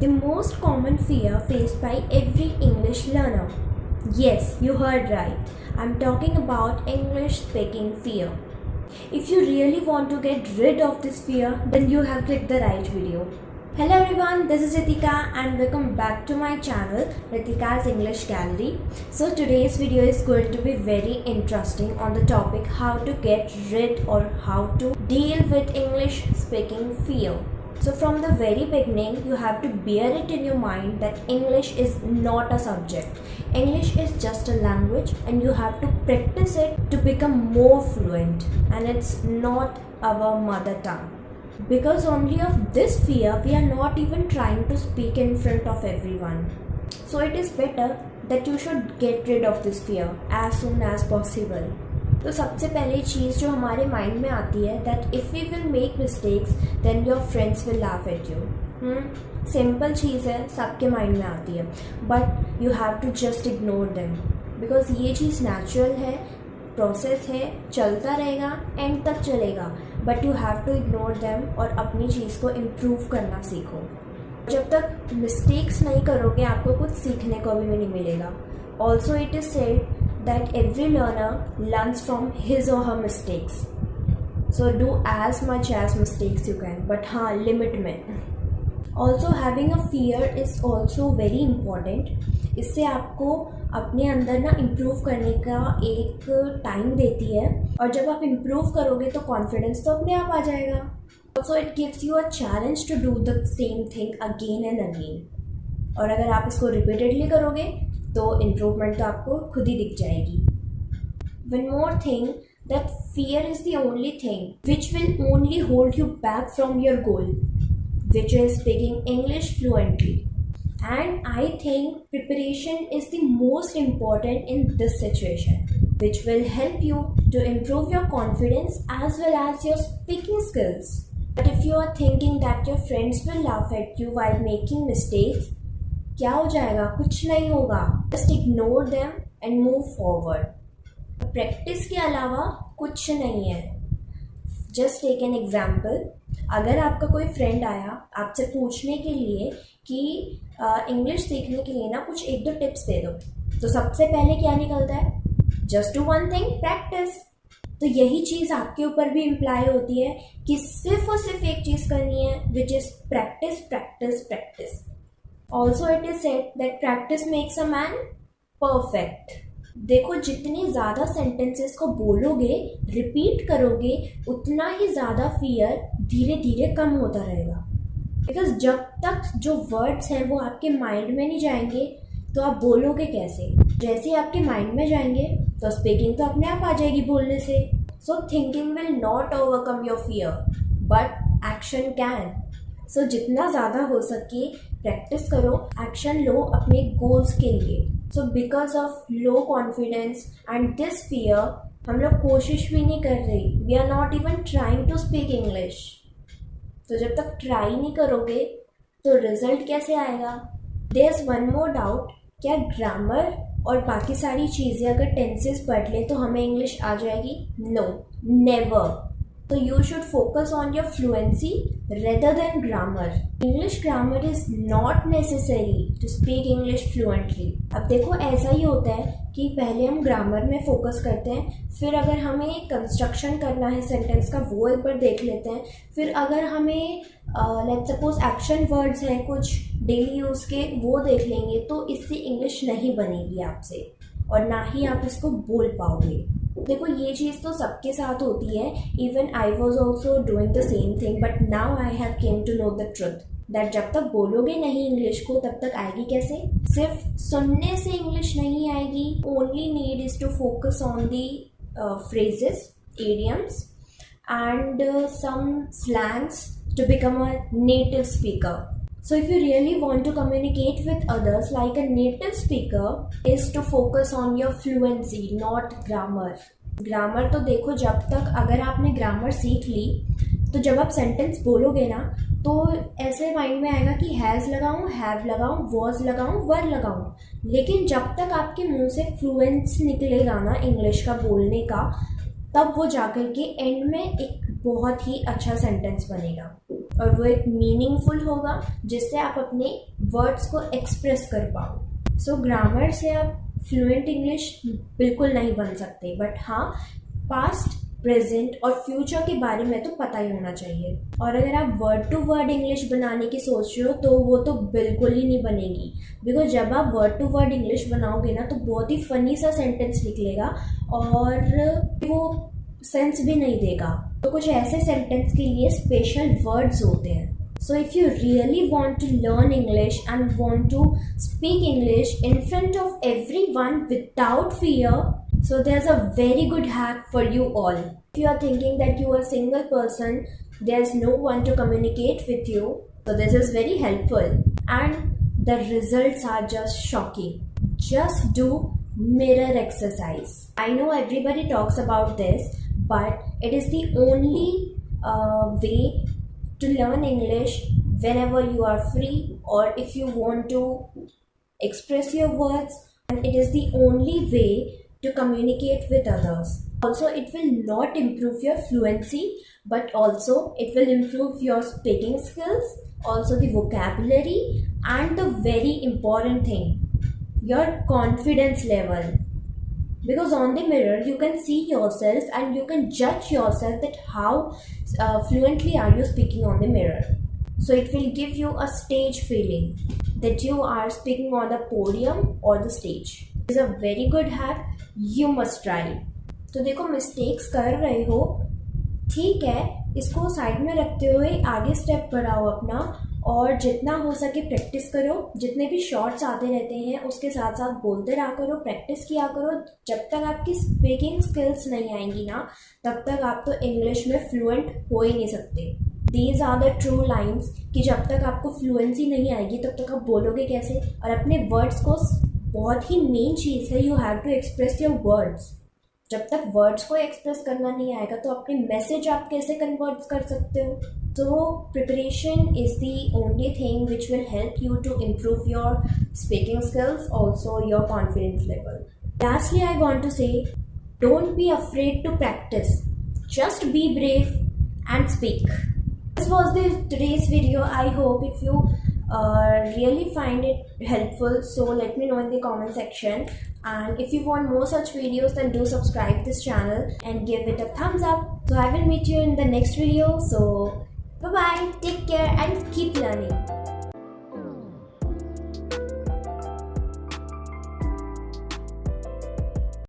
The most common fear faced by every English learner. Yes, you heard right. I'm talking about English speaking fear. If you really want to get rid of this fear, then you have clicked the right video. Hello everyone, this is Ritika and welcome back to my channel Ritika's English Gallery. So today's video is going to be very interesting on the topic how to get rid or how to deal with English speaking fear. So from the very beginning, you have to bear it in your mind that English is not a subject. English is just a language and you have to practice it to become more fluent, and it's not our mother tongue. Because only of this fear, we are not even trying to speak in front of everyone. So it is better that you should get rid of this fear as soon as possible. तो सबसे पहली चीज़ जो हमारे mind में आती है that if we will make mistakes then your friends will laugh at you. Simple चीज़ है, सबके माइंड में आती है, but you have to just ignore them because ये चीज़ नेचुरल है, प्रोसेस है, चलता रहेगा, एंड तक चलेगा, but you have to ignore them और अपनी चीज़ को इम्प्रूव करना सीखो. जब तक मिस्टेक्स नहीं करोगे आपको कुछ सीखने को भी नहीं मिलेगा. Also it is said that every learner learns from his or her mistakes. So do as much as mistakes you can, but हाँ limit में. Also having a fear is also very important. इससे आपको अपने अंदर ना improve करने का एक टाइम देती है, और जब आप improve करोगे तो confidence तो अपने आप आ जाएगा. Also it gives you a challenge to do the same thing again and again. और अगर आप इसको repeatedly करोगे तो इम्प्रूवमेंट तो आपको खुद ही दिख जाएगी. One more thing that fear is the only thing which will only hold you back from your goal which is speaking English fluently. And I think preparation is the most important in this situation which will help you to improve your confidence as well as your speaking skills. But if you are thinking that your friends will laugh at you while making mistakes, क्या हो जाएगा? कुछ नहीं होगा. Just ignore them and move forward. Practice के अलावा कुछ नहीं है. Just take an example. अगर आपका कोई फ्रेंड आया आपसे पूछने के लिए कि इंग्लिश सीखने के लिए ना कुछ एक दो टिप्स दे दो, तो सबसे पहले क्या निकलता है? Just do one thing, practice. तो यही चीज़ आपके ऊपर भी इम्प्लाई होती है कि सिर्फ और सिर्फ एक चीज़ करनी है, which is practice practice practice. Also it is said that practice makes a man perfect. देखो जितनी ज़्यादा सेंटेंसेस को बोलोगे, रिपीट करोगे, उतना ही ज़्यादा फियर धीरे धीरे कम होता रहेगा. बिकॉज जब तक जो वर्ड्स हैं वो आपके माइंड में नहीं जाएंगे तो आप बोलोगे कैसे? जैसे ही आपके माइंड में जाएंगे तो स्पीकिंग तो अपने आप आ जाएगी बोलने से. So thinking will not overcome your fear but action can. So जितना ज़्यादा हो सके प्रैक्टिस करो, एक्शन लो अपने गोल्स के लिए. So because of low confidence and this fear हम लोग कोशिश भी नहीं कर रही. We are not even trying to speak English. तो जब तक ट्राई नहीं करोगे तो रिजल्ट कैसे आएगा? There is one more doubt, क्या ग्रामर और बाकी सारी चीज़ें अगर टेंसेस पढ़ लें तो हमें इंग्लिश आ जाएगी? No, never. So you should focus on your fluency rather than grammar. English grammar is not necessary to speak English fluently. अब देखो ऐसा ही होता है कि पहले हम ग्रामर में फोकस करते हैं, फिर अगर हमें कंस्ट्रक्शन करना है सेंटेंस का वो एक बार देख लेते हैं, फिर अगर हमें लेट्स सपोज एक्शन वर्ड्स हैं कुछ डेली यूज़ के वो देख लेंगे. तो इससे इंग्लिश नहीं बनेगी आपसे और ना ही आप इसको बोल पाओगे. देखो ये चीज़ तो सबके साथ होती है. Even I was also doing the same thing, but now I have came to know the truth that जब तक बोलोगे नहीं इंग्लिश को तब तक आएगी कैसे? सिर्फ सुनने से इंग्लिश नहीं आएगी. Only need is to focus on the phrases, idioms and some slangs to become a native speaker. So if you really want to communicate with others like a native speaker is to focus on your fluency, not grammar. Grammar तो देखो जब तक अगर आपने grammar सीख ली तो जब आप सेंटेंस बोलोगे ना तो ऐसे माइंड में आएगा कि हैज़ लगाऊं, हैव लगाऊं, वॉज लगाऊं, वर लगाऊं. लेकिन जब तक आपके मुंह से फ्लुएंस निकलेगा ना इंग्लिश का बोलने का, तब वो जाकर के एंड में एक बहुत ही अच्छा सेंटेंस बनेगा. और वो एक मीनिंगफुल होगा जिससे आप अपने वर्ड्स को एक्सप्रेस कर पाओ। सो ग्रामर से आप फ्लुएंट इंग्लिश बिल्कुल नहीं बन सकते, बट हाँ पास्ट, प्रेजेंट और फ्यूचर के बारे में तो पता ही होना चाहिए। और अगर आप वर्ड टू वर्ड इंग्लिश बनाने की सोच रहे हो तो वो तो बिल्कुल ही नहीं बनेगी, बिकॉज जब आप वर्ड टू वर्ड इंग्लिश बनाओगे ना तो बहुत ही फनी सा सेंटेंस निकलेगा और वो सेंस भी नहीं देगा। तो कुछ ऐसे सेंटेंस के लिए स्पेशल वर्ड्स होते हैं। So if you really want to learn English and want to speak English in front of everyone without fear, so there's a very good hack for you all. If you are thinking that you are a single person, there's no one to communicate with you, so this is very helpful and the results are just shocking. Just do mirror exercise. I know everybody talks about this, but it is the only way to learn English whenever you are free or if you want to express your words, and it is the only way to communicate with others. Also, it will not improve your fluency, but also it will improve your speaking skills, also the vocabulary, and the very important thing, your confidence level. Because on the mirror you can see yourself and you can judge yourself that how fluently are you speaking on the mirror. So it will give you a stage feeling that you are speaking on the podium or the stage. It's a very good hack, you must try. तो देखो mistakes कर रहे हो, ठीक है, इसको side में रखते हुए आगे स्टेप बढ़ाओ अपना और जितना हो सके प्रैक्टिस करो। जितने भी शॉर्ट्स आते रहते हैं उसके साथ साथ बोलते रहा करो, प्रैक्टिस किया करो। जब तक आपकी स्पीकिंग स्किल्स नहीं आएंगी ना तब तक आप तो इंग्लिश में फ्लुएंट हो ही नहीं सकते। These are the true lines कि जब तक आपको फ्लुएंसी नहीं आएगी तब तक आप बोलोगे कैसे। और अपने वर्ड्स को, बहुत ही मेन चीज़ है, you have to express your words. जब तक वर्ड्स को एक्सप्रेस करना नहीं आएगा तो अपनी मैसेज आप कैसे कन्वर्ट कर सकते हो। So preparation is the only thing which will help you to improve your speaking skills, also your confidence level. Lastly, I want to say, don't be afraid to practice. Just be brave and speak. This was today's video. I hope if you really find it helpful, so let me know in the comment section. And if you want more such videos, then do subscribe this channel and give it a thumbs up. So I will meet you in the next video. So bye bye, take care and keep learning.